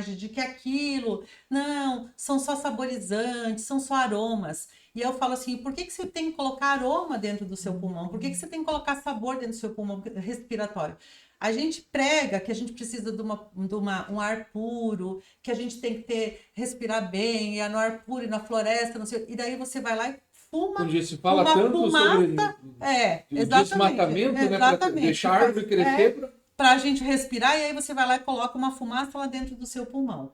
de que aquilo, não, são só saborizantes, são só aromas. E eu falo assim, por que você tem que colocar aroma dentro do seu pulmão? Por que você tem que colocar sabor dentro do seu pulmão respiratório? A gente prega que a gente precisa de um ar puro, que a gente tem que respirar bem, e no ar puro e na floresta, não sei, e daí você vai lá e fuma Onde se fala uma tanto sobre fumaça. o Exatamente, desmatamento, né, para exatamente. deixar a árvore crescer. Para a gente respirar, e aí você vai lá e coloca uma fumaça lá dentro do seu pulmão.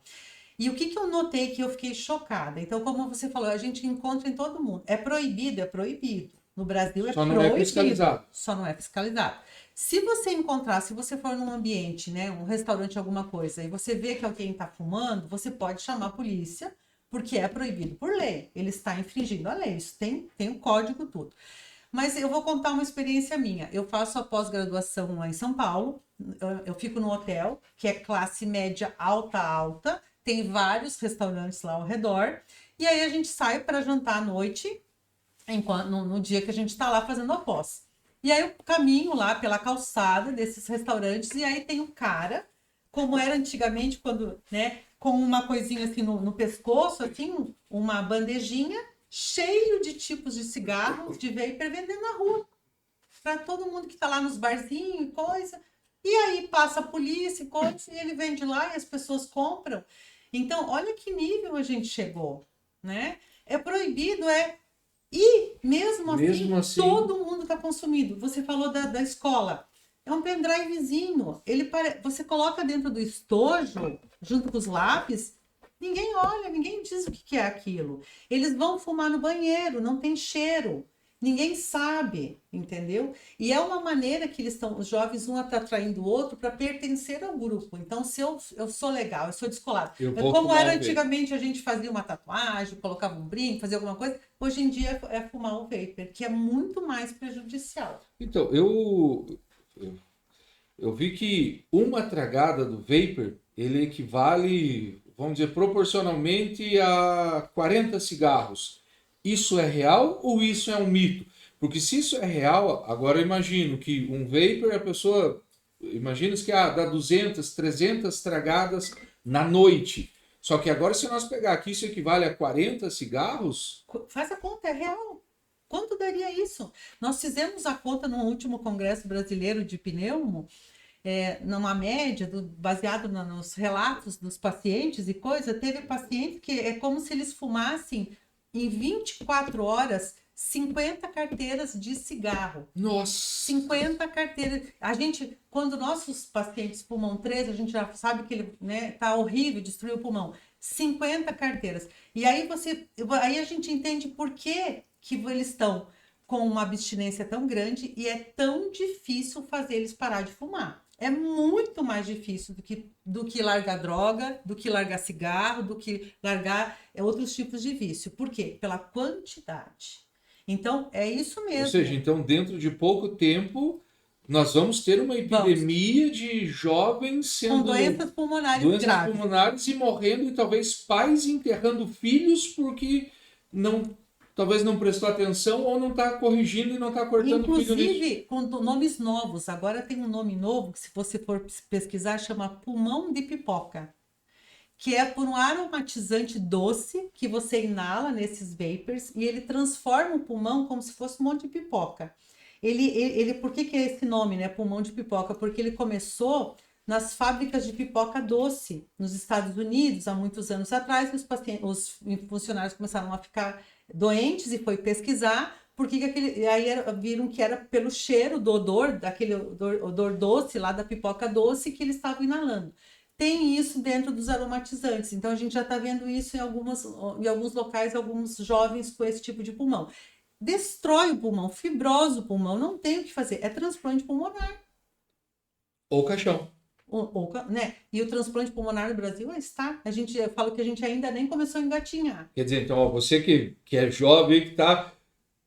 E o que eu notei que eu fiquei chocada? Então, como você falou, a gente encontra em todo mundo. É proibido, é proibido. No Brasil é Só não proibido. é fiscalizado. Só não é fiscalizado. Se você encontrar, se você for num ambiente, né, um restaurante, alguma coisa, e você vê que alguém está fumando, você pode chamar a polícia, porque é proibido por lei. Ele está infringindo a lei. Isso tem um código, tudo. Mas eu vou contar uma experiência minha. Eu faço a pós-graduação lá em São Paulo. Eu fico no hotel, que é classe média alta. Tem vários restaurantes lá ao redor. E aí a gente sai para jantar à noite, no dia que a gente está lá fazendo a pós. E aí eu caminho lá pela calçada desses restaurantes, e aí tem um cara, como era antigamente, quando, né, com uma coisinha assim no pescoço, assim, uma bandejinha, cheio de tipos de cigarros, de vapor, vendendo na rua. Para todo mundo que está lá nos barzinhos e coisa. E aí passa a polícia e coisa, e ele vende lá e as pessoas compram. Então, olha que nível a gente chegou, né? É proibido, e mesmo assim, todo mundo está consumindo. Você falou da escola. É um pendrivezinho. Você coloca dentro do estojo, junto com os lápis, ninguém olha, ninguém diz o que é aquilo. Eles vão fumar no banheiro, não tem cheiro. Ninguém sabe, entendeu? E é uma maneira que os jovens, um está atraindo o outro para pertencer ao grupo. Então, se eu sou legal, eu sou descolado. Como era antigamente, a gente fazia uma tatuagem, colocava um brinco, fazia alguma coisa, hoje em dia é fumar o vapor, que é muito mais prejudicial. Então, eu vi que uma tragada do vapor, ele equivale, vamos dizer, proporcionalmente a 40 cigarros. Isso é real ou isso é um mito? Porque se isso é real, agora eu imagino que um vapor, a pessoa, imagina que dá 200, 300 tragadas na noite. Só que agora, se nós pegar aqui, isso equivale a 40 cigarros? Faz a conta, é real. Quanto daria isso? Nós fizemos a conta no último Congresso Brasileiro de Pneumo, numa média, baseado nos relatos dos pacientes e coisa, teve paciente que é como se eles fumassem em 24 horas 50 carteiras de cigarro. Nossa! 50 carteiras. A gente, quando nossos pacientes fumam 3, a gente já sabe que ele, né, tá horrível, destruiu o pulmão. 50 carteiras. E aí a gente entende por que eles estão com uma abstinência tão grande e é tão difícil fazer eles parar de fumar. É muito mais difícil do que largar droga, do que largar cigarro, do que largar outros tipos de vício. Por quê? Pela quantidade. Então, é isso mesmo. Ou seja, então, dentro de pouco tempo, nós vamos ter uma epidemia de jovens sendo... com doenças pulmonares graves. Pulmonares e morrendo, e talvez pais enterrando filhos porque talvez não prestou atenção ou não está corrigindo e não está cortando o filho nisso. Inclusive, com nomes novos. Agora tem um nome novo que, se você for pesquisar, chama pulmão de pipoca. Que é por um aromatizante doce que você inala nesses vapors e ele transforma o pulmão como se fosse um monte de pipoca. Por que é esse nome, né? Pulmão de pipoca? Porque ele começou nas fábricas de pipoca doce nos Estados Unidos há muitos anos atrás. Os funcionários começaram a ficar doentes e foi pesquisar porque viram que era pelo cheiro do odor, daquele odor doce lá da pipoca doce que eles estavam inalando. Tem isso dentro dos aromatizantes. Então, a gente já está vendo isso em alguns locais, alguns jovens com esse tipo de pulmão. Destrói o pulmão, fibrosa o pulmão, não tem o que fazer. É transplante pulmonar. Ou caixão. Né? E o transplante pulmonar no Brasil está. Eu falo que a gente ainda nem começou a engatinhar. Quer dizer, então, você que é jovem, que está...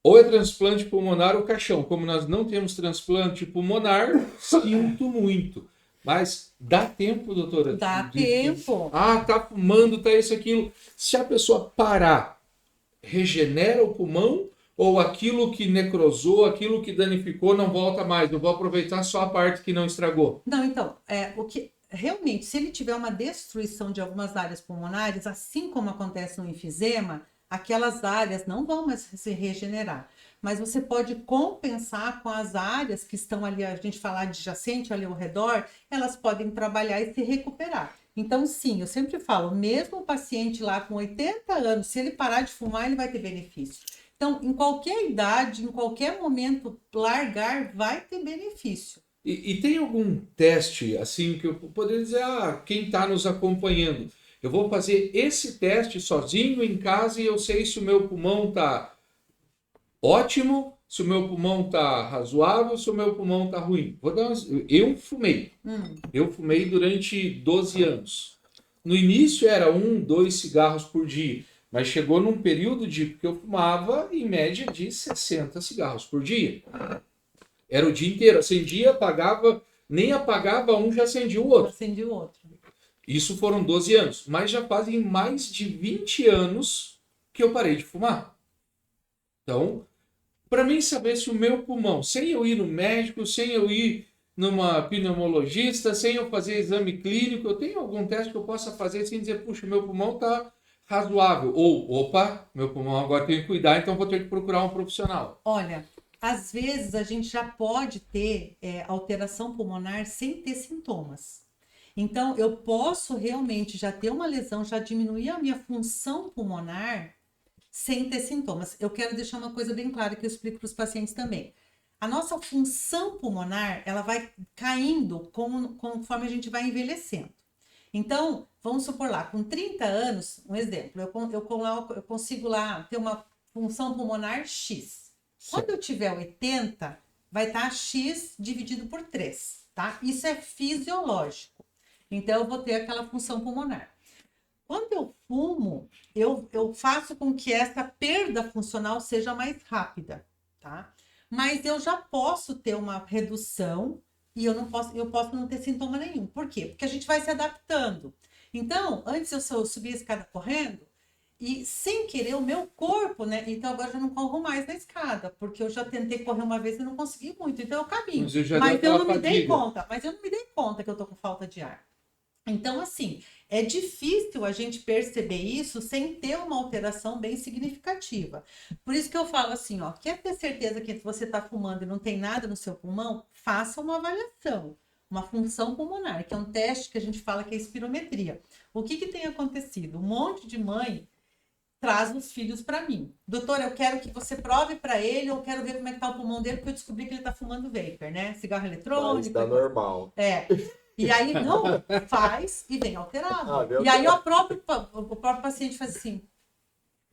Ou é transplante pulmonar ou caixão. Como nós não temos transplante pulmonar, sinto muito. Mas dá tempo, doutora? Dá tempo. Tá fumando, tá isso, aquilo. Se a pessoa parar, regenera o pulmão ou aquilo que necrosou, aquilo que danificou não volta mais? Eu vou aproveitar só a parte que não estragou. Não, então, realmente, se ele tiver uma destruição de algumas áreas pulmonares, assim como acontece no enfisema, aquelas áreas não vão mais se regenerar. Mas você pode compensar com as áreas que estão ali, a gente falar adjacente ali ao redor, elas podem trabalhar e se recuperar. Então, sim, eu sempre falo, mesmo o paciente lá com 80 anos, se ele parar de fumar, ele vai ter benefício. Então, em qualquer idade, em qualquer momento, largar vai ter benefício. E tem algum teste, assim, que eu poderia dizer, quem está nos acompanhando, eu vou fazer esse teste sozinho em casa e eu sei se o meu pulmão está ótimo, se o meu pulmão está razoável, se o meu pulmão está ruim. Eu fumei. Eu fumei durante 12 anos. No início era 1, 2 cigarros por dia, mas chegou num período que eu fumava em média de 60 cigarros por dia. Era o dia inteiro, acendia, apagava, nem apagava um, já acendia o outro. Acendi o outro. Isso foram 12 anos, mas já fazem mais de 20 anos que eu parei de fumar. Então, para mim saber se o meu pulmão, sem eu ir no médico, sem eu ir numa pneumologista, sem eu fazer exame clínico, eu tenho algum teste que eu possa fazer sem dizer, puxa, meu pulmão está razoável. Ou, opa, meu pulmão agora tem que cuidar, então vou ter que procurar um profissional. Olha, às vezes a gente já pode ter alteração pulmonar sem ter sintomas. Então, eu posso realmente já ter uma lesão, já diminuir a minha função pulmonar sem ter sintomas. Eu quero deixar uma coisa bem clara que eu explico para os pacientes também. A nossa função pulmonar, ela vai caindo conforme a gente vai envelhecendo. Então, vamos supor lá, com 30 anos, um exemplo, eu consigo lá ter uma função pulmonar X. Quando eu tiver 80, vai estar X dividido por 3, tá? Isso é fisiológico. Então, eu vou ter aquela função pulmonar. Quando eu fumo, eu faço com que essa perda funcional seja mais rápida, tá? Mas eu já posso ter uma redução e eu posso não ter sintoma nenhum. Por quê? Porque a gente vai se adaptando. Então, antes eu subia a escada correndo e sem querer o meu corpo, né? Então agora eu já não corro mais na escada, porque eu já tentei correr uma vez e não consegui muito. Então eu caminho. Mas eu não me dei conta que eu tô com falta de ar. Então, assim, é difícil a gente perceber isso sem ter uma alteração bem significativa. Por isso que eu falo assim, ó, quer ter certeza que você está fumando e não tem nada no seu pulmão? Faça uma avaliação, uma função pulmonar, que é um teste que a gente fala que é espirometria. O que tem acontecido? Um monte de mãe traz os filhos para mim. Doutora, eu quero que você prove para ele, eu quero ver como é que tá o pulmão dele, porque eu descobri que ele tá fumando vapor, né? Cigarro eletrônico. Mas tá normal. E aí, não, faz e vem alterado. E aí o próprio paciente faz assim,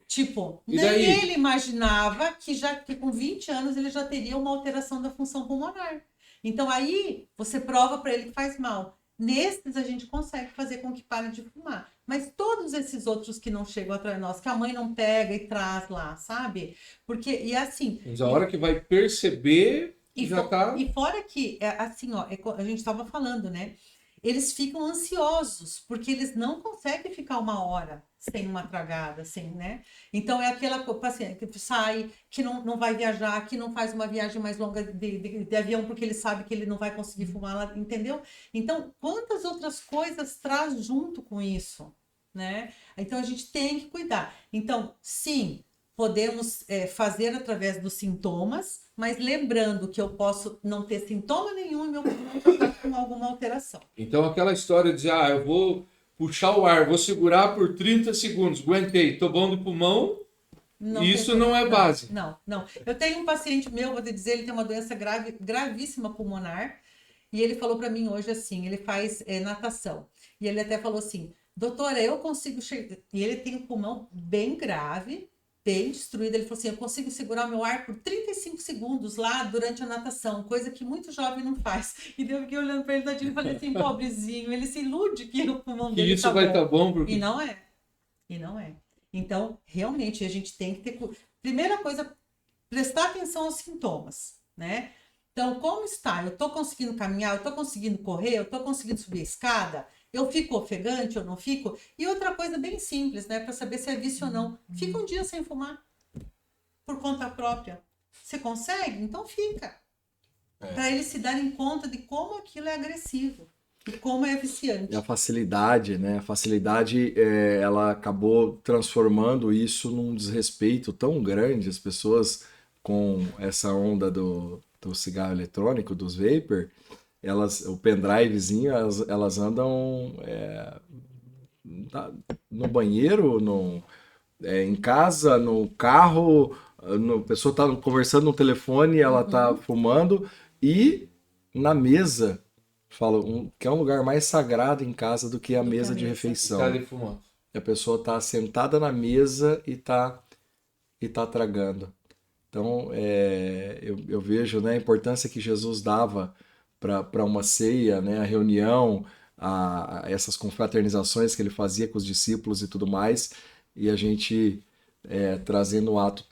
tipo, nem ele imaginava que com 20 anos ele já teria uma alteração da função pulmonar. Então aí você prova para ele que faz mal. Nesses a gente consegue fazer com que pare de fumar. Mas todos esses outros que não chegam atrás de nós, que a mãe não pega e traz lá, sabe? Porque, e assim... Mas a hora que vai perceber... E fora que, assim, ó, a gente estava falando, né? Eles ficam ansiosos, porque eles não conseguem ficar uma hora sem uma tragada, sem, né? Então, é aquela paciente que sai, que não vai viajar, que não faz uma viagem mais longa de avião, porque ele sabe que ele não vai conseguir fumar lá, entendeu? Então, quantas outras coisas traz junto com isso, né? Então, a gente tem que cuidar. Então, sim... Podemos fazer através dos sintomas, mas lembrando que eu posso não ter sintoma nenhum e meu pulmão está com alguma alteração. Então aquela história de dizer, eu vou puxar o ar, vou segurar por 30 segundos, aguentei, tô bom do pulmão, isso não é base. Não. Eu tenho um paciente meu, vou te dizer, ele tem uma doença gravíssima pulmonar, e ele falou para mim hoje assim, ele faz natação, e ele até falou assim, doutora, eu consigo chegar... E ele tem um pulmão bem grave, bem destruído, ele falou assim, eu consigo segurar meu ar por 35 segundos lá durante a natação, coisa que muito jovem não faz. E eu fiquei olhando para ele tadinho e falei assim, pobrezinho, ele se ilude que o pulmão dele isso vai estar bom. Porque... E não é. Então, realmente, a gente tem que ter... Primeira coisa, prestar atenção aos sintomas, né? Então, como está? Eu estou conseguindo caminhar, eu estou conseguindo correr, eu estou conseguindo subir a escada? Eu fico ofegante ou não fico? E outra coisa bem simples, né? Para saber se é vício ou não. Fica um dia sem fumar. Por conta própria. Você consegue? Então fica. Para eles se darem conta de como aquilo é agressivo. E como é viciante. E a facilidade, né? A facilidade, ela acabou transformando isso num desrespeito tão grande. As pessoas com essa onda do cigarro eletrônico, dos vapor, o pendrivezinho, elas andam no banheiro, em casa, no carro, a pessoa está conversando no telefone, ela está fumando, e na mesa. Falo que é um lugar mais sagrado em casa do que a mesa de refeição. Tá ali fumando. E a pessoa está sentada na mesa e tá tragando. Então, eu vejo, né, a importância que Jesus dava para uma ceia, né, a reunião, essas confraternizações que ele fazia com os discípulos e tudo mais, e a gente trazendo um ato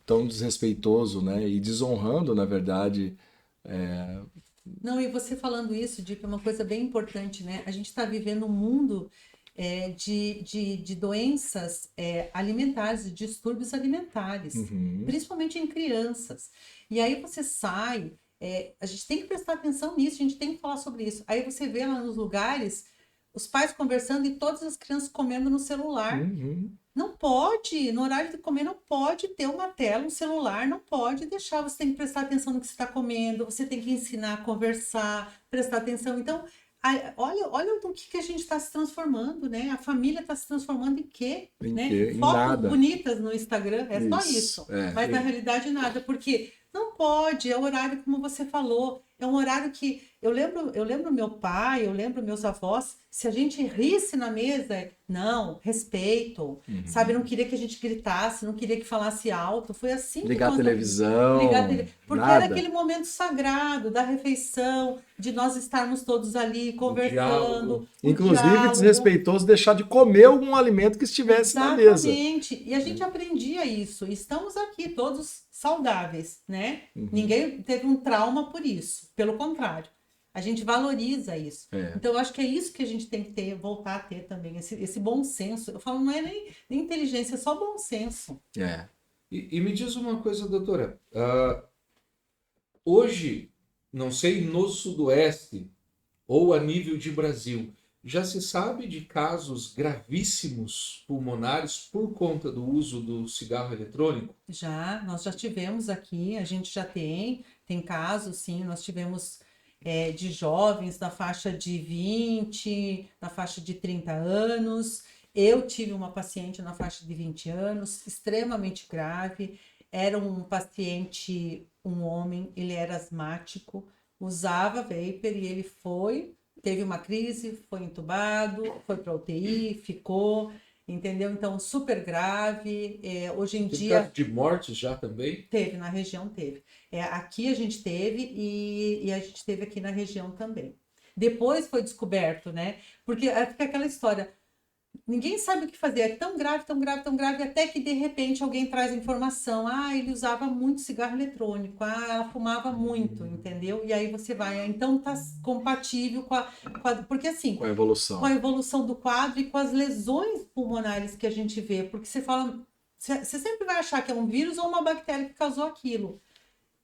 tão desrespeitoso, né, e desonrando, na verdade. Não, e você falando isso, Dick, é uma coisa bem importante, né? A gente está vivendo um mundo de doenças alimentares, de distúrbios alimentares, principalmente em crianças. E aí você sai, a gente tem que prestar atenção nisso, a gente tem que falar sobre isso. Aí você vê lá nos lugares os pais conversando e todas as crianças comendo no celular. Não pode, no horário de comer, não pode ter uma tela, um celular, não pode deixar. Você tem que prestar atenção no que você está comendo, você tem que ensinar a conversar, prestar atenção. Então, olha o que a gente está se transformando, né? A família está se transformando em quê? Né? Em Fotos nada. Bonitas no Instagram, só Isso, isso. Mas na realidade nada, porque não pode, é o horário como você falou, é um horário que eu lembro meu pai, eu lembro meus avós, se a gente risse na mesa, não, respeito, sabe? Não queria que a gente gritasse, não queria que falasse alto, foi assim Ligar a que televisão, porque nada. era aquele momento sagrado da refeição, de nós estarmos todos ali conversando, Inclusive, desrespeitoso deixar de comer algum alimento que estivesse na mesa. Exatamente. E a gente aprendia isso. Estamos aqui todos saudáveis, né? Ninguém teve um trauma por isso. Pelo contrário. A gente valoriza isso. Então, eu acho que é isso que a gente tem que voltar a ter também. Esse bom senso. Eu falo, não é nem inteligência, é só bom senso. E me diz uma coisa, doutora. Hoje, não sei, no Sudoeste ou a nível de Brasil, já se sabe de casos gravíssimos pulmonares por conta do uso do cigarro eletrônico? Nós já tivemos aqui, a gente já tem casos, sim, nós tivemos de jovens na faixa de 20, na faixa de 30 anos. Eu tive uma paciente na faixa de 20 anos, extremamente grave. Era um paciente, um homem, ele era asmático, usava vapor e ele teve uma crise, foi entubado, foi para UTI, ficou, entendeu? Então, super grave. Hoje em dia... Caso de morte já também? Teve, na região teve. Aqui a gente teve e a gente teve aqui na região também. Depois foi descoberto, né? Porque fica aquela história, ninguém sabe o que fazer, é tão grave, tão grave, tão grave, até que de repente alguém traz informação, ele usava muito cigarro eletrônico, ela fumava muito, entendeu? E aí você vai, então tá compatível porque assim... Com a evolução. Com a evolução do quadro e com as lesões pulmonares que a gente vê, porque você fala... Você sempre vai achar que é um vírus ou uma bactéria que causou aquilo.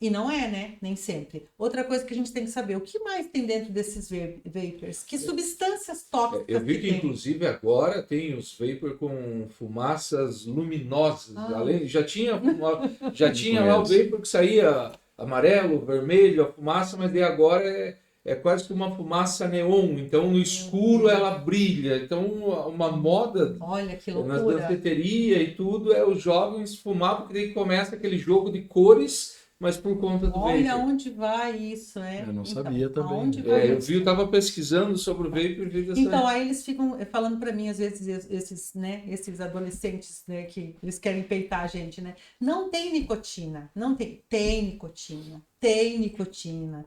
E não é, né? Nem sempre. Outra coisa que a gente tem que saber, o que mais tem dentro desses vapors? Que substâncias tóxicas eu vi que tem? inclusive agora tem os vapor com fumaças luminosas. Além, já tinha lá o vapor que saía amarelo, vermelho, a fumaça, mas daí agora é quase que uma fumaça neon. Então no escuro ela brilha. Então uma moda... Olha que nas loucura. danceterias e tudo, os jovens fumar, porque daí começa aquele jogo de cores, mas por conta do Olha vapor. onde vai isso, Eu não sabia também. Aonde vai Eu isso? vi, eu estava pesquisando sobre o vapor e vi dessa... Então, aí eles ficam falando para mim, às vezes, esses adolescentes, né, que eles querem peitar a gente, né? Não tem nicotina, não tem. Tem nicotina, tem nicotina.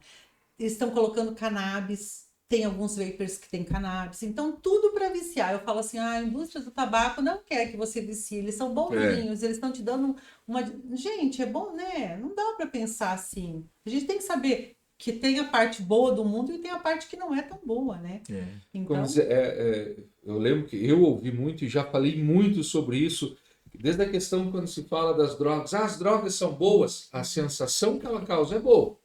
Eles estão colocando cannabis, tem alguns vapors que tem cannabis, então tudo para viciar. Eu falo assim, a indústria do tabaco não quer que você vicie, eles são bonzinhos, eles estão te dando uma... Gente, é bom, né? Não dá para pensar assim. A gente tem que saber que tem a parte boa do mundo e tem a parte que não é tão boa, né? Então... eu lembro que eu ouvi muito e já falei muito sobre isso, desde a questão quando se fala das drogas. As drogas são boas, a sensação que ela causa é boa.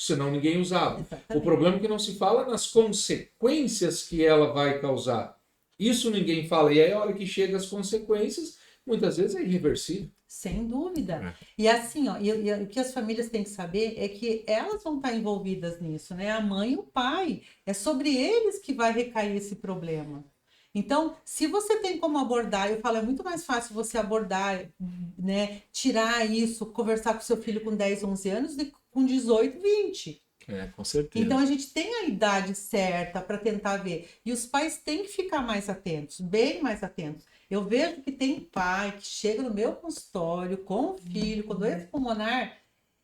senão ninguém usava. Exatamente. O problema é que não se fala nas consequências que ela vai causar. Isso ninguém fala. E aí, a hora que chega as consequências, muitas vezes é irreversível. Sem dúvida. E assim, ó, o que as famílias têm que saber é que elas vão estar envolvidas nisso, né? A mãe e o pai. É sobre eles que vai recair esse problema. Então, se você tem como abordar, eu falo, é muito mais fácil você abordar, né? Tirar isso, conversar com seu filho com 10, 11 anos do que com 18, 20. Com certeza. Então a gente tem a idade certa para tentar ver. E os pais têm que ficar mais atentos, bem mais atentos. Eu vejo que tem pai que chega no meu consultório com o filho, com doença pulmonar,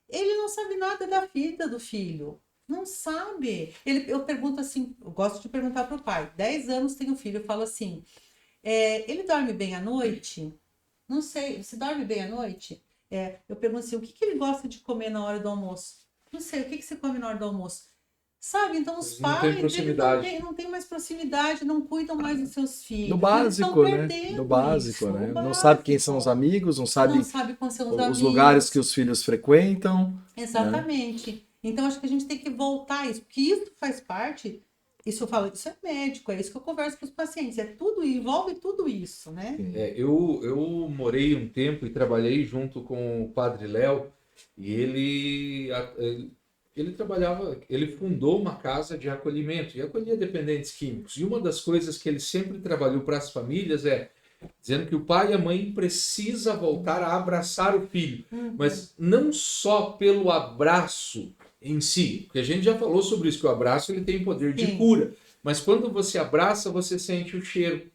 ele não sabe nada da vida do filho. Não sabe. Eu pergunto assim, eu gosto de perguntar para o pai. 10 anos tem um filho, eu falo assim, ele dorme bem à noite? Não sei, você dorme bem à noite? Eu pergunto assim, o que ele gosta de comer na hora do almoço? Não sei, o que você come na hora do almoço? Sabe? Então os Não tem pais proximidade. eles não têm mais proximidade, não cuidam mais dos seus filhos. No Eles básico, estão né? perdendo No básico, isso, né? no Não sabe quem básico. são os amigos, não sabe Não sabe quais são os os amigos. lugares que os filhos frequentam. Exatamente. Então acho que a gente tem que voltar a isso, porque isso faz parte. Isso eu falo, isso é médico, é isso que eu converso com os pacientes. É tudo, envolve tudo isso, né? Eu morei um tempo e trabalhei junto com o Padre Léo, e ele trabalhava, ele fundou uma casa de acolhimento e acolhia dependentes químicos. E uma das coisas que ele sempre trabalhou para as famílias é dizendo que o pai e a mãe precisa voltar a abraçar o filho, mas não só pelo abraço em si, porque a gente já falou sobre isso, que o abraço ele tem poder de Sim. cura, mas quando você abraça, você sente o cheiro.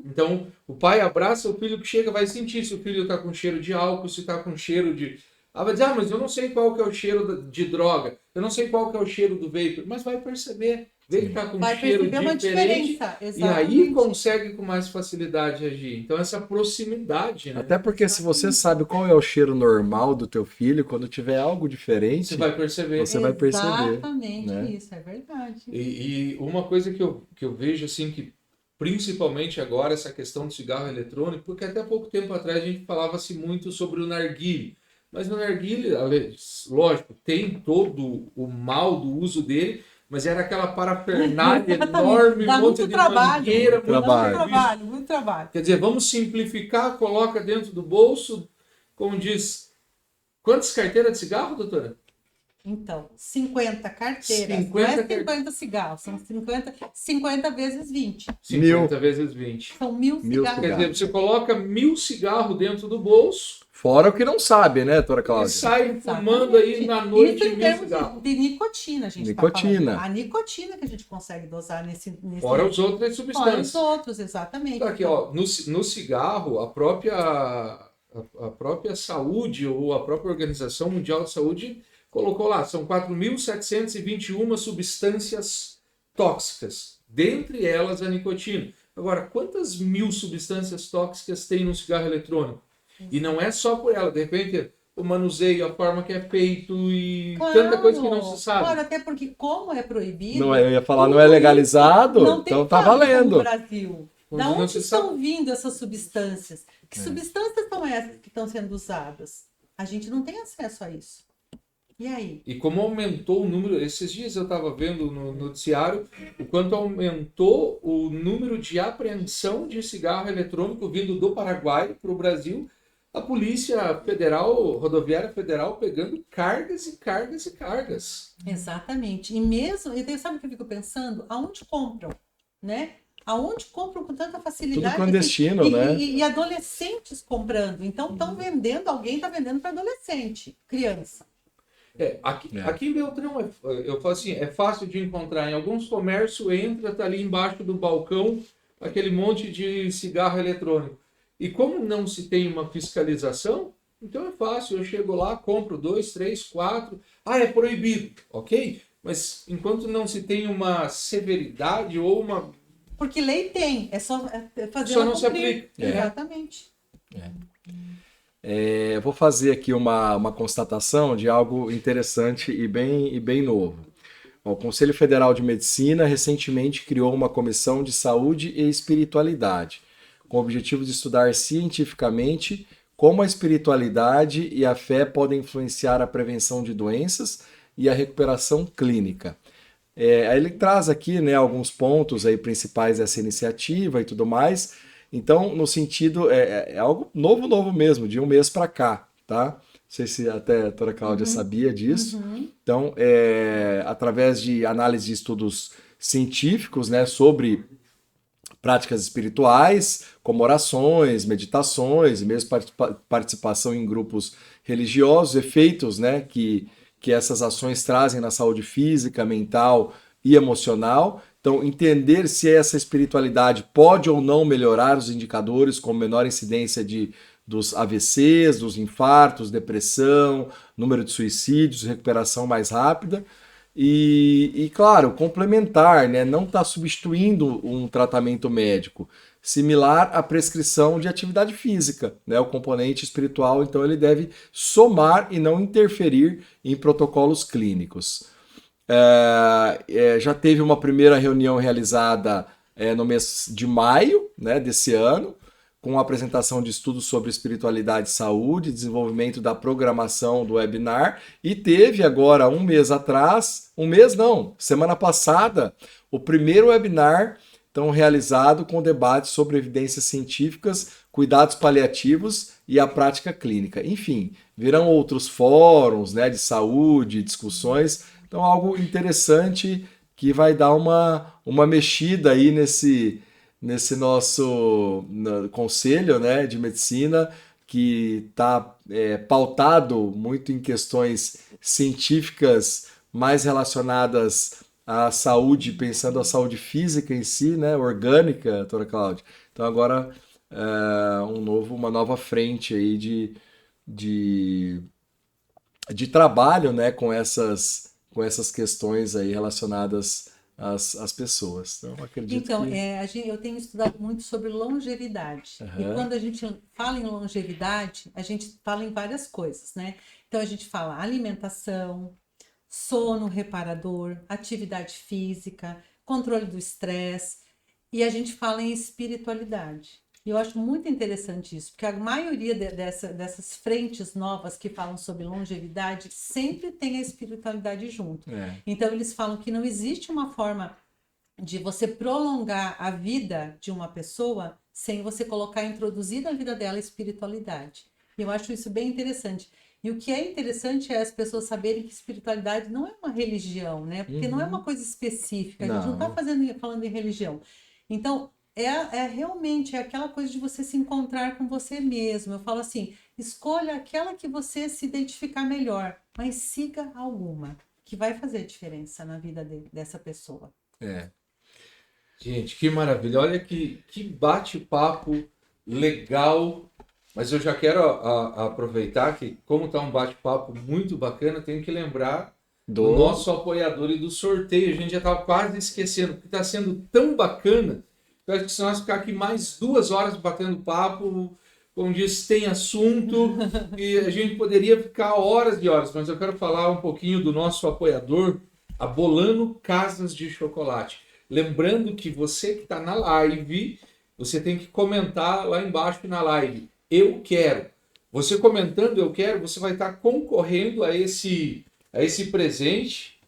Então, o pai abraça o filho que chega, vai sentir se o filho está com cheiro de álcool, se está com cheiro de... vai dizer, mas eu não sei qual que é o cheiro de droga, eu não sei qual que é o cheiro do vapor, mas vai perceber, vê que está com Vai um cheiro perceber uma diferente, diferença. e aí Exatamente. consegue com mais facilidade agir. Então, essa proximidade, né? Até porque se você sabe qual é o cheiro normal do teu filho, quando tiver algo diferente, Você vai perceber. você vai perceber. Exatamente né? isso, é verdade. E uma coisa que eu vejo assim que principalmente agora essa questão do cigarro eletrônico, porque até pouco tempo atrás a gente falava-se muito sobre o narguilé, mas no narguilé, lógico, tem todo o mal do uso dele, mas era aquela parafernália enorme, Dá um monte muito de trabalho, mangueira, muito trabalho. muito trabalho. Quer dizer, vamos simplificar, coloca dentro do bolso, como diz, quantas carteiras de cigarro, doutora? Então, 50 carteiras, 50 não é 50 cigarros, são 50 vezes 20. 50 vezes 20. São 1000 cigarros. Quer dizer, você coloca 1000 cigarros dentro do bolso Fora o que não sabe, né, doutora e Cláudia? sai fumando aí na noite Isso em 1000 termos cigarros. de nicotina, a gente Nicotina. tá falando. A nicotina que a gente consegue dosar nesse Fora as outras Fora os substâncias. outros, exatamente. Então, aqui, ó, no cigarro, a própria saúde ou a própria Organização Mundial de Saúde colocou lá, são 4.721 substâncias tóxicas, dentre elas a nicotina. Agora, quantas 1000 substâncias tóxicas tem no cigarro eletrônico? E não é só por ela, de repente o manuseio, a forma que é feito e tanta coisa que não se sabe. Claro, até porque como é proibido... Não, eu ia falar, tudo não é legalizado, isso não tem então tá fábrica valendo. no Brasil. Da Não onde se estão sabe. vindo essas substâncias? Que substâncias são essas que estão sendo usadas? A gente não tem acesso a isso. E aí? E como aumentou o número, esses dias eu estava vendo no noticiário o quanto aumentou o número de apreensão de cigarro eletrônico vindo do Paraguai para o Brasil, a Polícia Federal, Rodoviária Federal, pegando cargas e cargas e cargas. Exatamente. E mesmo, e daí sabe o que eu fico pensando? Aonde compram, né? Aonde compram com tanta facilidade? Tudo clandestino, né? E adolescentes comprando. Então estão vendendo, alguém está vendendo para adolescente, criança. Aqui em Beltrão, eu falo assim, é fácil de encontrar. Em alguns comércios, entra, tá ali embaixo do balcão, aquele monte de cigarro eletrônico. E como não se tem uma fiscalização, então é fácil. Eu chego lá, compro 2, 3, 4. É proibido, ok? Mas enquanto não se tem uma severidade ou uma... Porque lei tem, é só fazer Só ela não se cumprir. aplica. Exatamente. Eu vou fazer aqui uma constatação de algo interessante e bem novo. O Conselho Federal de Medicina recentemente criou uma comissão de saúde e espiritualidade, com o objetivo de estudar cientificamente como a espiritualidade e a fé podem influenciar a prevenção de doenças e a recuperação clínica. Aí ele traz aqui, né, alguns pontos aí principais dessa iniciativa e tudo mais. Então, no sentido, é algo novo mesmo, de um mês para cá, tá? Não sei se até a doutora Cláudia sabia disso. Então, através de análise de estudos científicos, né, sobre práticas espirituais, como orações, meditações, e mesmo participação em grupos religiosos, efeitos, né, que essas ações trazem na saúde física, mental e emocional. Então, entender se essa espiritualidade pode ou não melhorar os indicadores, como menor incidência dos AVCs, dos infartos, depressão, número de suicídios, recuperação mais rápida. E claro, complementar, né? Não está substituindo um tratamento médico, similar à prescrição de atividade física, né? O componente espiritual, então, ele deve somar e não interferir em protocolos clínicos. Já teve uma primeira reunião realizada no mês de maio, né, desse ano, com a apresentação de estudos sobre espiritualidade e saúde, desenvolvimento da programação do webinar, e teve agora semana passada, o primeiro webinar então, realizado com debate sobre evidências científicas, cuidados paliativos e a prática clínica. Enfim, virão outros fóruns, né, de saúde, discussões. Então, algo interessante que vai dar uma mexida aí nesse nosso conselho, né, de medicina, que está pautado muito em questões científicas mais relacionadas à saúde, pensando a saúde física em si, né, orgânica, doutora Cláudia. Então, agora, uma nova frente aí de trabalho, né, com essas questões aí relacionadas às pessoas. Então, acredito que... eu tenho estudado muito sobre longevidade. E quando a gente fala em longevidade, a gente fala em várias coisas, né? Então, a gente fala alimentação, sono reparador, atividade física, controle do estresse, e a gente fala em espiritualidade. E eu acho muito interessante isso, porque a maioria dessas frentes novas que falam sobre longevidade sempre tem a espiritualidade junto. Então, eles falam que não existe uma forma de você prolongar a vida de uma pessoa sem você introduzir na vida dela a espiritualidade. E eu acho isso bem interessante. E o que é interessante é as pessoas saberem que espiritualidade não é uma religião, né? Porque não é uma coisa específica, a gente não está falando em religião. Então, realmente aquela coisa de você se encontrar com você mesmo. Eu falo assim, escolha aquela que você se identificar melhor, mas siga alguma, que vai fazer diferença na vida dessa pessoa. Gente, que maravilha. Olha que bate-papo legal. Mas eu já quero aproveitar que, como está um bate-papo muito bacana, tenho que lembrar do nosso apoiador e do sorteio. A gente já estava quase esquecendo, porque está sendo tão bacana. Eu acho que se nós ficar aqui mais 2 horas batendo papo, como disse, tem assunto, e a gente poderia ficar horas e horas, mas eu quero falar um pouquinho do nosso apoiador, a Bolano Casas de Chocolate. Lembrando que você que está na live, você tem que comentar lá embaixo na live. Eu quero. Você comentando eu quero, você vai estar concorrendo a esse presente.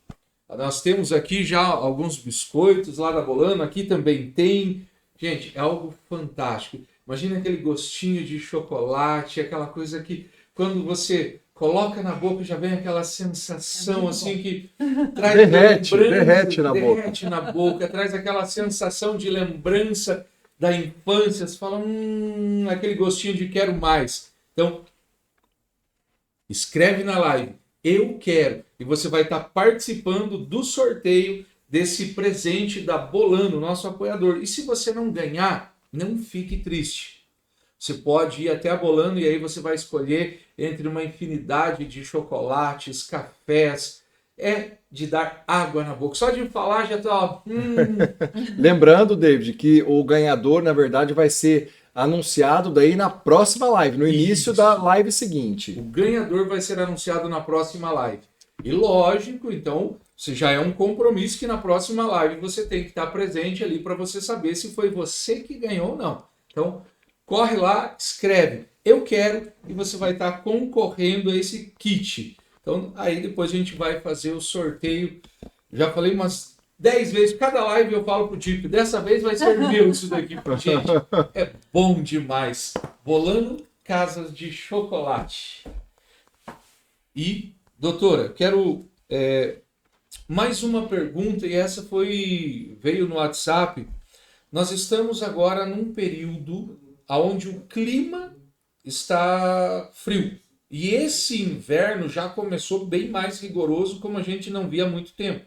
Nós temos aqui já alguns biscoitos lá da Bolano, aqui também tem. Gente, é algo fantástico. Imagina aquele gostinho de chocolate, aquela coisa que quando você coloca na boca já vem aquela sensação assim que traz derrete na boca, traz aquela sensação de lembrança da infância, você fala, aquele gostinho de quero mais. Então, escreve na live, eu quero, e você vai estar participando do sorteio desse presente da Bolano, nosso apoiador. E se você não ganhar, não fique triste. Você pode ir até a Bolano e aí você vai escolher entre uma infinidade de chocolates, cafés, de dar água na boca. Só de falar já tá... Lembrando, David, que o ganhador, na verdade, vai ser anunciado daí na próxima live, no início da live seguinte. O ganhador vai ser anunciado na próxima live. E lógico, então, já é um compromisso que na próxima live você tem que estar presente ali para você saber se foi você que ganhou ou não. Então, corre lá, escreve, eu quero, e você vai estar concorrendo a esse kit. Então, aí depois a gente vai fazer o sorteio. Já falei umas 10 vezes, cada live eu falo pro Dip, dessa vez vai ser meu isso daqui. Gente, é bom demais. Bolando Casas de Chocolate. E, doutora, quero mais uma pergunta, e essa veio no WhatsApp. Nós estamos agora num período onde o clima está frio. E esse inverno já começou bem mais rigoroso, como a gente não via há muito tempo.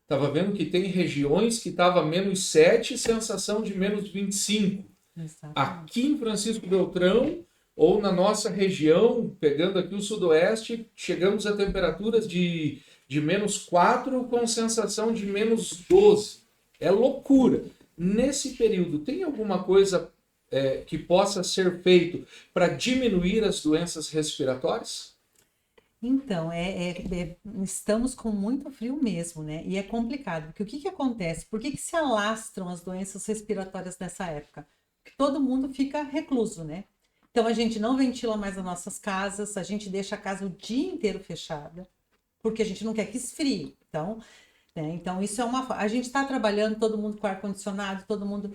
Estava vendo que tem regiões que estava -7, sensação de -25. Exatamente. Aqui em Francisco Beltrão, ou na nossa região, pegando aqui o sudoeste, chegamos a temperaturas de -4 com sensação de -12. É loucura. Nesse período, tem alguma coisa que possa ser feito para diminuir as doenças respiratórias? Então, estamos com muito frio mesmo, né? E é complicado, porque o que acontece? Por que se alastram as doenças respiratórias nessa época? Porque todo mundo fica recluso, né? Então, a gente não ventila mais as nossas casas, a gente deixa a casa o dia inteiro fechada, porque a gente não quer que esfrie. Então, então isso é a gente está trabalhando, todo mundo com ar-condicionado, todo mundo...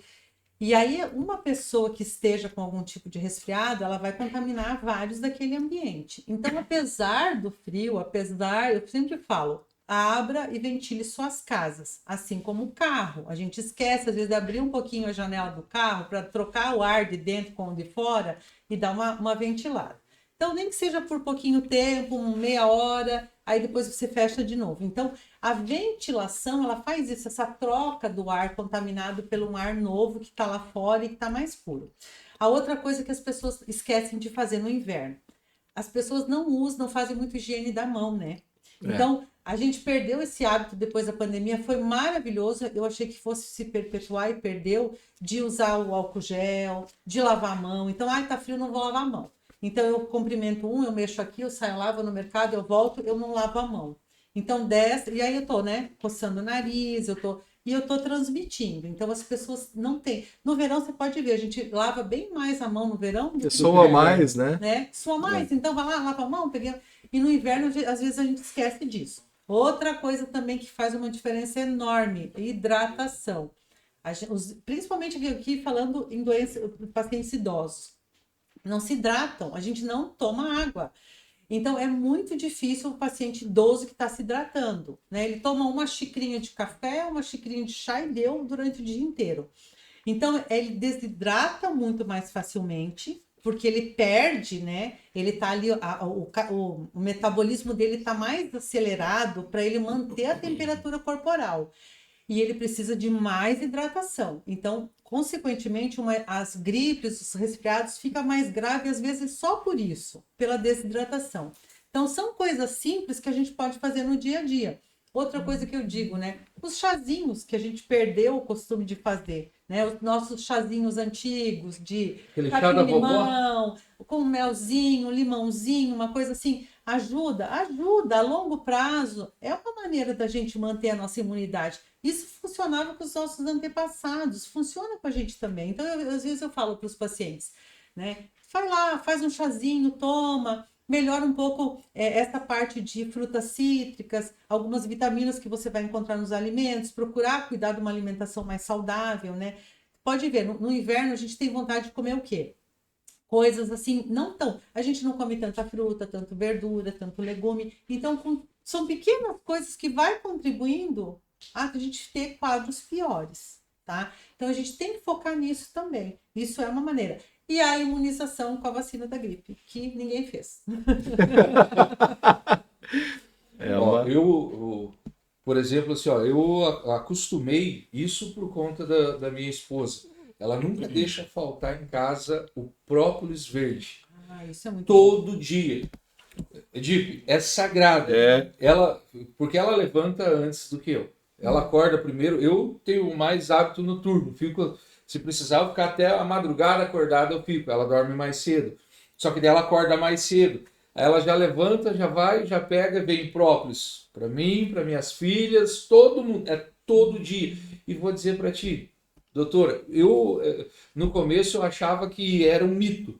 E aí, uma pessoa que esteja com algum tipo de resfriado, ela vai contaminar vários daquele ambiente. Então, apesar do frio, eu sempre falo, abra e ventile suas casas, assim como o carro. A gente esquece, às vezes, de abrir um pouquinho a janela do carro para trocar o ar de dentro com o de fora e dar uma ventilada. Então, nem que seja por pouquinho tempo, meia hora, aí depois você fecha de novo. Então, a ventilação, ela faz isso, essa troca do ar contaminado pelo ar novo que está lá fora e que está mais puro. A outra coisa que as pessoas esquecem de fazer no inverno, as pessoas não fazem muito higiene da mão, né? Então, a gente perdeu esse hábito depois da pandemia, foi maravilhoso, eu achei que fosse se perpetuar e perdeu, de usar o álcool gel, de lavar a mão. Então, tá frio, não vou lavar a mão. Então, eu cumprimento eu mexo aqui, eu saio lá, vou no mercado, eu volto, eu não lavo a mão. Então, e aí eu tô, né, coçando o nariz, eu tô transmitindo. Então, as pessoas não têm. No verão, você pode ver, a gente lava bem mais a mão no verão. Soa mais, né? Soa mais. Então, vai lá, lava a mão, E no inverno, às vezes, a gente esquece disso. Outra coisa também que faz uma diferença enorme, hidratação. Principalmente aqui falando em pacientes idosos. Não se hidratam, a gente não toma água. Então, é muito difícil o paciente idoso que está se hidratando, né? Ele toma uma xicrinha de café, uma xicrinha de chá e deu durante o dia inteiro. Então, ele desidrata muito mais facilmente, porque ele perde, né? Ele tá ali, o metabolismo dele está mais acelerado para ele manter a temperatura corporal. E ele precisa de mais hidratação. Então, consequentemente, as gripes, os resfriados ficam mais graves, às vezes só por isso, pela desidratação. Então, são coisas simples que a gente pode fazer no dia a dia. Outra coisa que eu digo, né? Os chazinhos que a gente perdeu o costume de fazer, né? Os nossos chazinhos antigos de limão, com melzinho, limãozinho, uma coisa assim, ajuda a longo prazo. É uma maneira da gente manter a nossa imunidade. Isso funcionava com os nossos antepassados, funciona com a gente também. Então, às vezes eu falo para os pacientes, né? Vai lá, faz um chazinho, toma, melhora um pouco essa parte de frutas cítricas, algumas vitaminas que você vai encontrar nos alimentos, procurar cuidar de uma alimentação mais saudável, né? Pode ver, no inverno a gente tem vontade de comer o quê? Coisas assim, a gente não come tanta fruta, tanto verdura, tanto legume. Então, são pequenas coisas que vai contribuindo a gente ter quadros piores, tá? Então, a gente tem que focar nisso também. Isso é uma maneira. E a imunização com a vacina da gripe, que ninguém fez. Por exemplo, assim, eu acostumei isso por conta da minha esposa. Ela nunca deixa faltar em casa o própolis verde. Isso é muito todo bom. Dia. Edip, é sagrado. Porque ela levanta antes do que eu. Ela acorda primeiro. Eu tenho mais hábito noturno. Se precisar, eu ficar até a madrugada acordada, eu fico. Ela dorme mais cedo. Só que daí ela acorda mais cedo. Aí ela já levanta, já vai, já pega, vem própolis. Para mim, para minhas filhas, todo mundo. É todo dia. E vou dizer para ti, doutora, no começo eu achava que era um mito.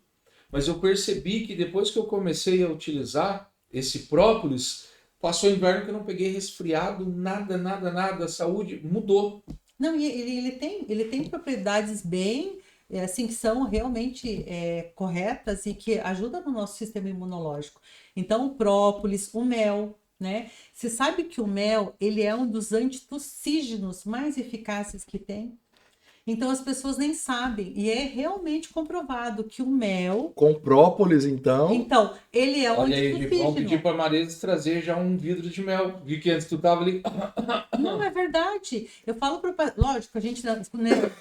Mas eu percebi que depois que eu comecei a utilizar, esse própolis, passou inverno que eu não peguei resfriado, nada, a saúde mudou. Não, e ele tem propriedades bem, assim, que são realmente corretas e que ajudam no nosso sistema imunológico. Então, o própolis, o mel, né? Você sabe que o mel, ele é um dos antitussígenos mais eficazes que tem? Então, as pessoas nem sabem. E é realmente comprovado que o mel... Com própolis, então. Então, ele é um Olha aí, vamos pedir antitussígeno. para a Marisa trazer já um vidro de mel. Vi que antes tu tava ali. Não, é verdade. Eu falo para lógico, a gente, né,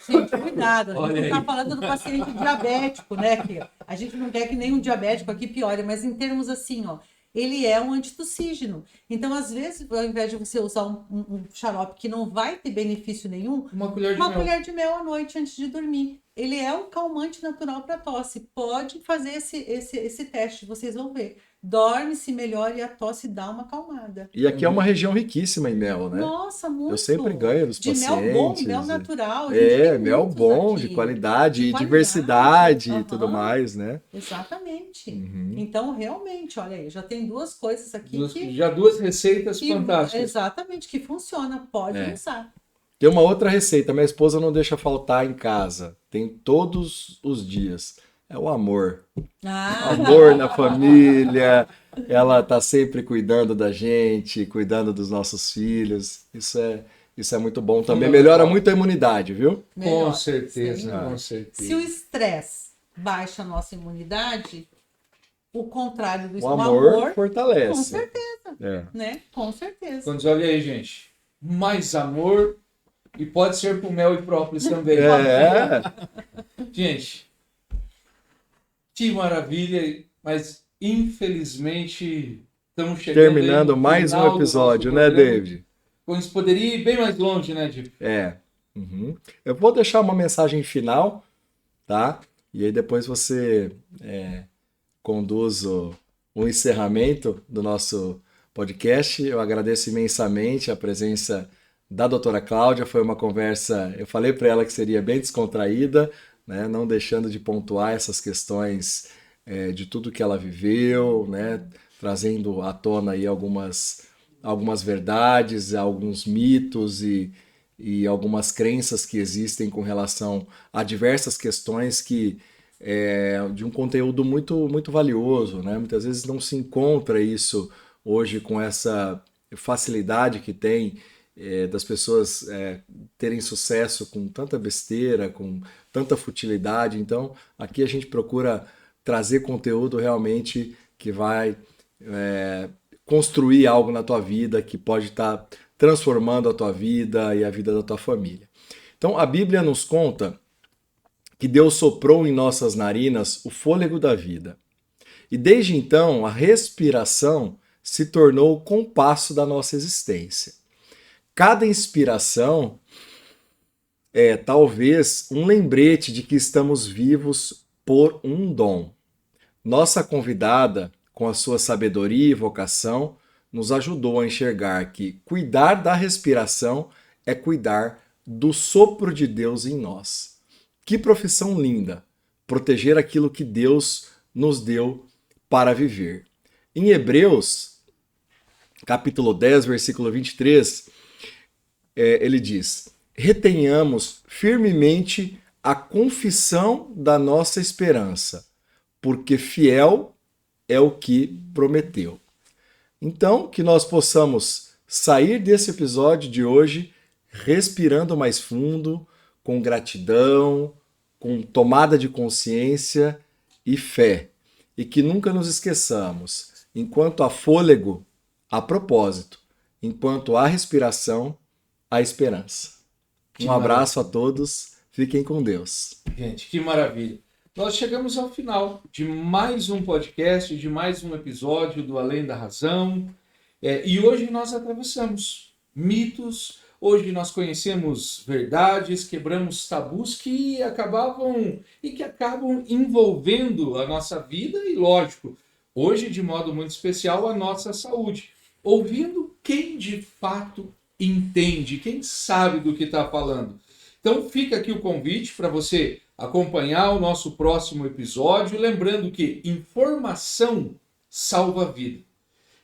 gente, cuidado, a gente Olha não está aí. falando do paciente diabético, né? Que a gente não quer que nenhum diabético aqui piore, mas em termos assim, ó, ele é um antitussígeno. Então, às vezes, ao invés de você usar um xarope que não vai ter benefício nenhum, Uma colher de uma mel. colher de mel à noite antes de dormir. Ele é um calmante natural para tosse. Pode fazer esse teste, vocês vão ver. Dorme-se melhor e a tosse dá uma acalmada. E aqui é uma região riquíssima em mel, né? Nossa, muito. Eu sempre ganho dos De pacientes. mel bom, mel natural. A gente tem Mel muitos bom, aqui. de qualidade, De e diversidade e tudo aham. mais, né? Exatamente. Uhum. Então, realmente, olha aí, já tem duas coisas aqui Já duas receitas que fantásticas. exatamente, que funciona. Pode usar. Tem uma outra receita, minha esposa não deixa faltar em casa. Tem todos os dias. É o amor. Ah, Amor na família. Ela tá sempre cuidando da gente, cuidando dos nossos filhos. Isso é muito bom também. Melhora muito a imunidade, viu? melhor. Com certeza, Sim. com Se o certeza. estresse baixa a nossa imunidade, o contrário do O amor com fortalece. certeza, É. né? Com certeza. Quando olha aí, gente, mais amor e pode ser com mel e própolis também. É. Gente, que maravilha, mas infelizmente estamos chegando Terminando aí no mais um final do episódio, nosso né, programa. David? Isso poderia ir bem mais longe, né, Diego? É. Uhum. Eu vou deixar uma mensagem final, tá? E aí depois você conduz o encerramento do nosso podcast. Eu agradeço imensamente a presença da doutora Cláudia. Foi uma conversa, eu falei para ela que seria bem descontraída, né? Não deixando de pontuar essas questões de tudo que ela viveu, né? Trazendo à tona aí algumas verdades, alguns mitos e algumas crenças que existem com relação a diversas questões de um conteúdo muito, muito valioso, né? Muitas vezes não se encontra isso hoje com essa facilidade que tem das pessoas terem sucesso com tanta besteira, com tanta futilidade. Então, aqui a gente procura trazer conteúdo realmente que vai construir algo na tua vida, que pode estar transformando a tua vida e a vida da tua família. Então, a Bíblia nos conta que Deus soprou em nossas narinas o fôlego da vida. E desde então, a respiração se tornou o compasso da nossa existência. Cada inspiração é talvez um lembrete de que estamos vivos por um dom. Nossa convidada, com a sua sabedoria e vocação, nos ajudou a enxergar que cuidar da respiração é cuidar do sopro de Deus em nós. Que profissão linda! Proteger aquilo que Deus nos deu para viver. Em Hebreus, capítulo 10, versículo 23, ele diz: retenhamos firmemente a confissão da nossa esperança, porque fiel é o que prometeu. Então, que nós possamos sair desse episódio de hoje respirando mais fundo, com gratidão, com tomada de consciência e fé. E que nunca nos esqueçamos, enquanto há fôlego, há propósito, enquanto há respiração, há esperança. Um abraço a todos, fiquem com Deus. Gente, que maravilha. Nós chegamos ao final de mais um podcast, de mais um episódio do Além da Razão. E hoje nós atravessamos mitos, hoje nós conhecemos verdades, quebramos tabus que acabam envolvendo a nossa vida e, lógico, hoje de modo muito especial a nossa saúde. Ouvindo quem de fato entende, quem sabe do que está falando. Então fica aqui o convite para você acompanhar o nosso próximo episódio, lembrando que informação salva a vida.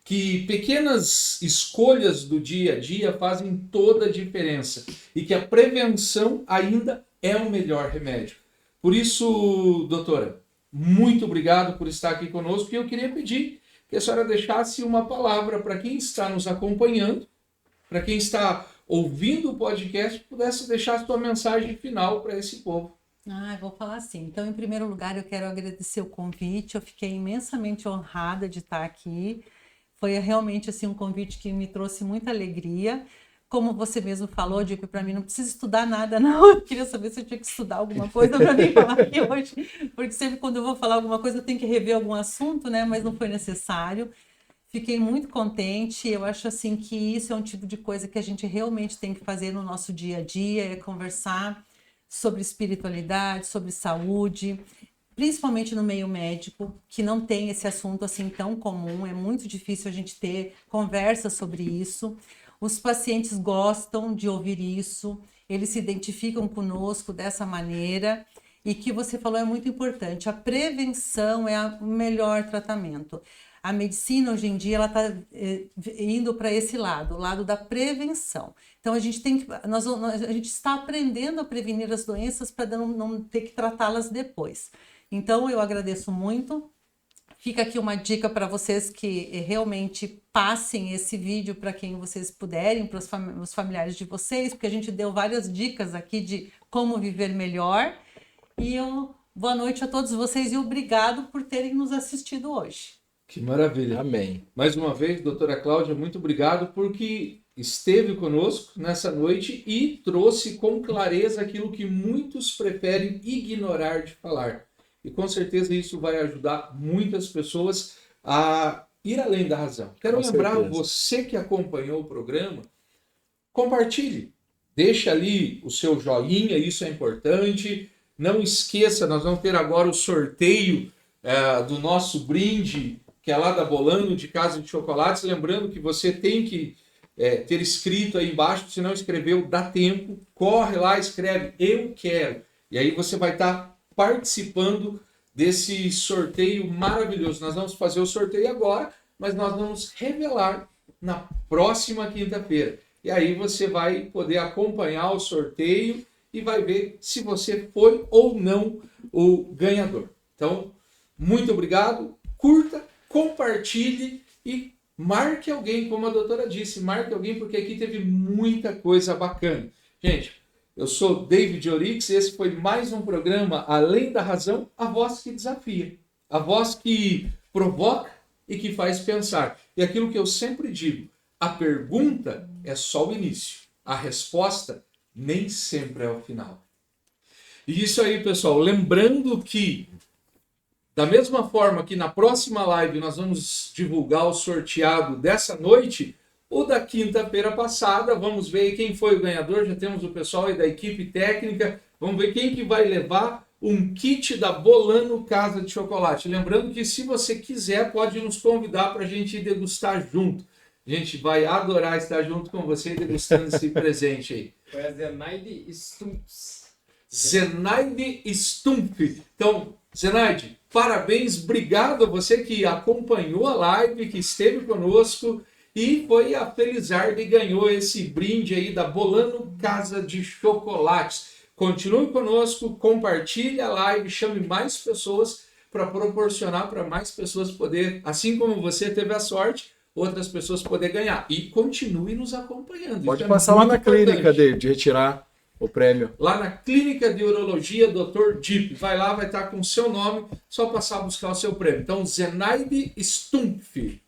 que pequenas escolhas do dia a dia fazem toda a diferença e que a prevenção ainda é o melhor remédio. Por isso, doutora, muito obrigado por estar aqui conosco e eu queria pedir que a senhora deixasse uma palavra para quem está nos acompanhando, para quem está ouvindo o podcast, pudesse deixar a sua mensagem final para esse povo. Eu vou falar assim. Então, em primeiro lugar, eu quero agradecer o convite. Eu fiquei imensamente honrada de estar aqui. Foi realmente assim um convite que me trouxe muita alegria. Como você mesmo falou, Dico, para mim não precisa estudar nada, não. Eu queria saber se eu tinha que estudar alguma coisa para mim falar aqui hoje. Porque sempre quando eu vou falar alguma coisa, eu tenho que rever algum assunto, né? Mas não foi necessário. Fiquei muito contente. Eu acho assim que isso é um tipo de coisa que a gente realmente tem que fazer no nosso dia a dia, é conversar sobre espiritualidade, sobre saúde, principalmente no meio médico, que não tem esse assunto assim tão comum, é muito difícil a gente ter conversa sobre isso. Os pacientes gostam de ouvir isso, eles se identificam conosco dessa maneira, e que você falou é muito importante, a prevenção é o melhor tratamento. A medicina hoje em dia ela está indo para esse lado, o lado da prevenção. Então a gente a gente está aprendendo a prevenir as doenças para não ter que tratá-las depois. Então eu agradeço muito. Fica aqui uma dica para vocês que realmente passem esse vídeo para quem vocês puderem, para os familiares de vocês, porque a gente deu várias dicas aqui de como viver melhor. E boa noite a todos vocês e obrigado por terem nos assistido hoje. Que maravilha. Amém. Mais uma vez, doutora Cláudia, muito obrigado porque esteve conosco nessa noite e trouxe com clareza aquilo que muitos preferem ignorar de falar. E com certeza isso vai ajudar muitas pessoas a ir além da razão. Quero lembrar você que acompanhou o programa, compartilhe. Deixa ali o seu joinha, isso é importante. Não esqueça, nós vamos ter agora o sorteio do nosso brinde, que é lá da Bolano, de Casa de Chocolates. Lembrando que você tem que ter escrito aí embaixo, se não escreveu, dá tempo. Corre lá, escreve, eu quero. E aí você vai estar participando desse sorteio maravilhoso. Nós vamos fazer o sorteio agora, mas nós vamos revelar na próxima quinta-feira. E aí você vai poder acompanhar o sorteio e vai ver se você foi ou não o ganhador. Então, muito obrigado, curta, compartilhe e marque alguém, como a doutora disse, marque alguém porque aqui teve muita coisa bacana. Gente, eu sou David Orix e esse foi mais um programa Além da Razão, a voz que desafia, a voz que provoca e que faz pensar. E aquilo que eu sempre digo, a pergunta é só o início, a resposta nem sempre é o final. E isso aí, pessoal, lembrando que da mesma forma que na próxima live nós vamos divulgar o sorteado dessa noite, o da quinta-feira passada, vamos ver quem foi o ganhador, já temos o pessoal aí da equipe técnica, vamos ver quem que vai levar um kit da Bolano Casa de Chocolate. Lembrando que se você quiser, pode nos convidar para a gente ir degustar junto. A gente vai adorar estar junto com você degustando esse presente aí. Foi a Zenaide Stumps. Zenaide Stumpf. Então, Zenaide, parabéns, obrigado a você que acompanhou a live, que esteve conosco e foi a Felizardo e ganhou esse brinde aí da Bolano Casa de Chocolates. Continue conosco, compartilhe a live, chame mais pessoas para proporcionar para mais pessoas poder, assim como você teve a sorte, outras pessoas poder ganhar. E continue nos acompanhando. Pode passar lá na clínica, David, retirar o prêmio. Lá na Clínica de Urologia, Dr. Deep. Vai lá, vai estar com o seu nome, só passar a buscar o seu prêmio. Então, Zenaide Stumpf.